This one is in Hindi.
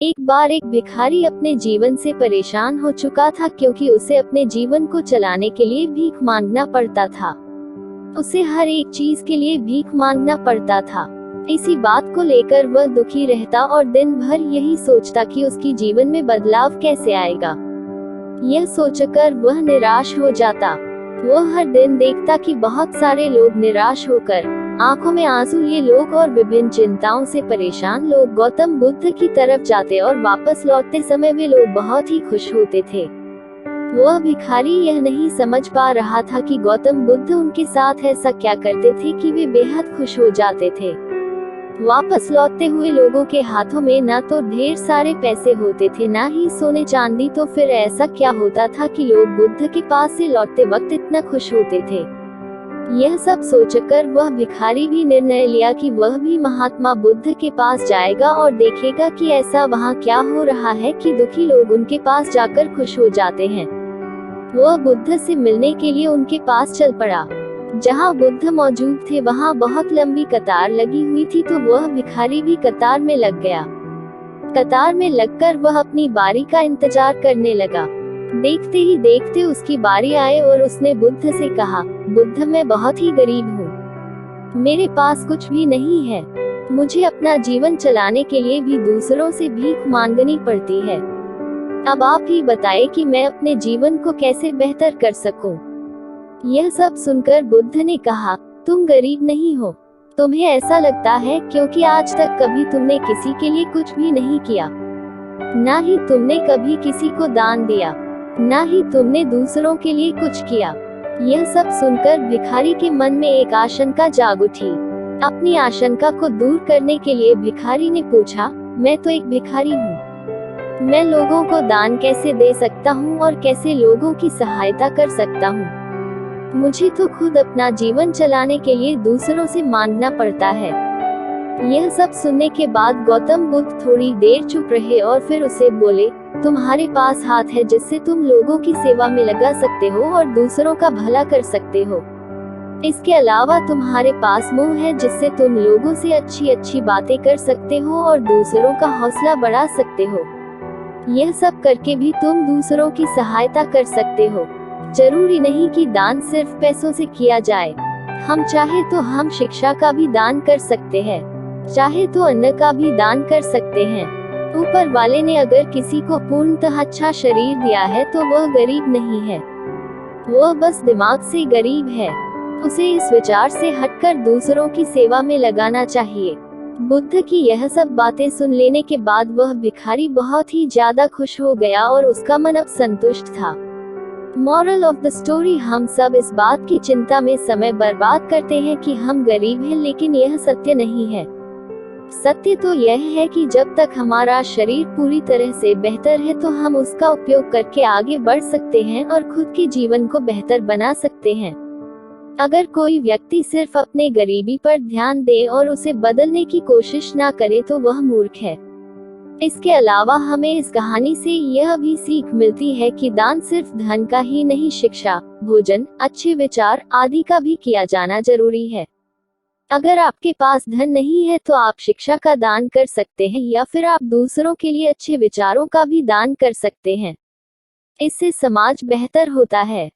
एक बार एक भिखारी अपने जीवन से परेशान हो चुका था क्योंकि उसे अपने जीवन को चलाने के लिए भीख मांगना पड़ता था। उसे हर एक चीज के लिए भीख मांगना पड़ता था। इसी बात को लेकर वह दुखी रहता और दिन भर यही सोचता कि उसकी जीवन में बदलाव कैसे आएगा। यह सोचकर वह निराश हो जाता। वह हर दिन देखता कि बहुत सारे लोग निराश होकर, आंखों में आंसू लिए लोग और विभिन्न चिंताओं से परेशान लोग गौतम बुद्ध की तरफ जाते और वापस लौटते समय वे लोग बहुत ही खुश होते थे। वह भिखारी यह नहीं समझ पा रहा था कि गौतम बुद्ध उनके साथ ऐसा क्या करते थे कि वे बेहद खुश हो जाते थे। वापस लौटते हुए लोगों के हाथों में न तो ढेर सारे पैसे होते थे न ही सोने चांदी, तो फिर ऐसा क्या होता था कि लोग बुद्ध के पास से लौटते वक्त इतना खुश होते थे। यह सब सोचकर वह भिखारी भी निर्णय लिया कि वह भी महात्मा बुद्ध के पास जाएगा और देखेगा कि ऐसा वहाँ क्या हो रहा है कि दुखी लोग उनके पास जाकर खुश हो जाते हैं। वह बुद्ध से मिलने के लिए उनके पास चल पड़ा। जहाँ बुद्ध मौजूद थे वहाँ बहुत लंबी कतार लगी हुई थी, तो वह भिखारी भी कतार में लग गया। कतार में लगकर वह अपनी बारी का इंतजार करने लगा। देखते ही देखते उसकी बारी आए और उसने बुद्ध से कहा, बुद्ध, मैं बहुत ही गरीब हूँ, मेरे पास कुछ भी नहीं है, मुझे अपना जीवन चलाने के लिए भी दूसरों से भीख मांगनी पड़ती है। अब आप ही बताएं कि मैं अपने जीवन को कैसे बेहतर कर सकूं। यह सब सुनकर बुद्ध ने कहा, तुम गरीब नहीं हो, तुम्हें ऐसा लगता है क्योंकि आज तक कभी तुमने किसी के लिए कुछ भी नहीं किया, ना ही तुमने कभी किसी को दान दिया, ना ही तुमने दूसरों के लिए कुछ किया। यह सब सुनकर भिखारी के मन में एक आशंका जाग उठी। अपनी आशंका को दूर करने के लिए भिखारी ने पूछा, मैं तो एक भिखारी हूँ, मैं लोगों को दान कैसे दे सकता हूँ और कैसे लोगों की सहायता कर सकता हूँ? मुझे तो खुद अपना जीवन चलाने के लिए दूसरों से मांगना पड़ता है। यह सब सुनने के बाद गौतम बुद्ध थोड़ी देर चुप रहे और फिर उसे बोले, तुम्हारे पास हाथ है जिससे तुम लोगों की सेवा में लगा सकते हो और दूसरों का भला कर सकते हो। इसके अलावा तुम्हारे पास मुंह है जिससे तुम लोगों से अच्छी अच्छी बातें कर सकते हो और दूसरों का हौसला बढ़ा सकते हो। यह सब करके भी तुम दूसरों की सहायता कर सकते हो। जरूरी नहीं कि दान सिर्फ पैसों से किया जाए, हम चाहे तो हम शिक्षा का भी दान कर सकते हैं, चाहे तो अन्न का भी दान कर सकते हैं। ऊपर वाले ने अगर किसी को पूर्णतः अच्छा शरीर दिया है तो वह गरीब नहीं है, वह बस दिमाग से गरीब है। उसे इस विचार से हटकर दूसरों की सेवा में लगाना चाहिए। बुद्ध की यह सब बातें सुन लेने के बाद वह भिखारी बहुत ही ज्यादा खुश हो गया और उसका मन अब संतुष्ट था। मॉरल ऑफ द स्टोरी, हम सब इस बात की चिंता में समय बर्बाद करते हैं कि हम गरीब हैं, लेकिन यह सत्य नहीं है। सत्य तो यह है कि जब तक हमारा शरीर पूरी तरह से बेहतर है तो हम उसका उपयोग करके आगे बढ़ सकते हैं और खुद के जीवन को बेहतर बना सकते हैं। अगर कोई व्यक्ति सिर्फ अपने गरीबी पर ध्यान दे और उसे बदलने की कोशिश ना करे तो वह मूर्ख है। इसके अलावा हमें इस कहानी से यह भी सीख मिलती है कि दान सिर्फ धन का ही नहीं, शिक्षा, भोजन, अच्छे विचार आदि का भी किया जाना जरूरी है। अगर आपके पास धन नहीं है तो आप शिक्षा का दान कर सकते हैं या फिर आप दूसरों के लिए अच्छे विचारों का भी दान कर सकते हैं। इससे समाज बेहतर होता है।